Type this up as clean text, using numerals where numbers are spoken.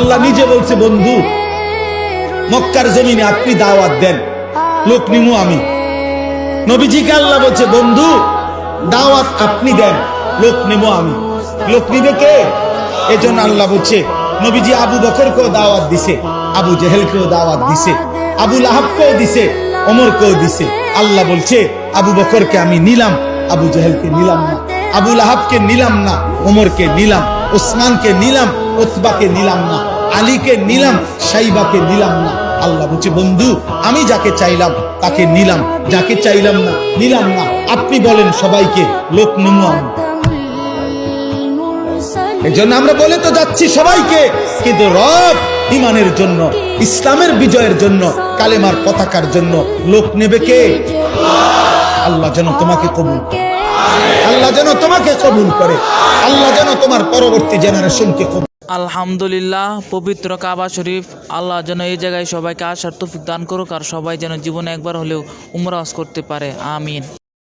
আল্লাহ নিজে বলছে, বন্ধু মক্কার জমিনে আপনি দাওয়াত দেন, লোক নিমু আমি। নবীজিকে আল্লাহ বলছে, বন্ধু দাওয়াত আপনি দেন, লোক নেবো আমি। লোক নিবে কে? এজন্য আল্লাহ বলছে, নবীজি আবু বকরকেও দাওয়াত দিছে, আবু জেহেলকেও দাওয়াত দিছে, আবু লাহাবকেও দিছে, ওমরকেও দিছে। আল্লাহ বলছে, আবু বকরকে আমি নিলাম, আবু জেহেলকে নিলাম না, আবু লাহাবকে নিলাম না, ওমরকে নিলাম, ওসমানকে নিলাম, উতবাকে নিলাম না, আলীকে নিলাম, সাইবাকে নিলাম না। আল্লাহ বলছে, বন্ধু আমি যাকে চাইলাম তাকে নিলাম, যাকে চাইলাম না নিলাম না। আপনি বলেন সবাইকে লোক নেমু আমি। এজন্য আমরা বলে তো যাচ্ছি সবাইকে, কিন্তু রব ঈমানের জন্য, ইসলামের বিজয়ের জন্য, কালেমার পতাকার জন্য লোক নেবে কে? আল্লাহ যেন তোমাকে কবুল করে, আল্লাহ যেন তোমাকে কবুল করে, আল্লাহ যেন তোমার পরবর্তী জেনারেশনকে কবুল। আলহামদুলিল্লাহ, পবিত্র কাবা শরীফ। আল্লাহ যেন এই জায়গায় সবাইকে আসার তৌফিক দান করুক, আর সবাই যেন জীবনে একবার হলেও উমরা হজ করতে পারে। আমিন।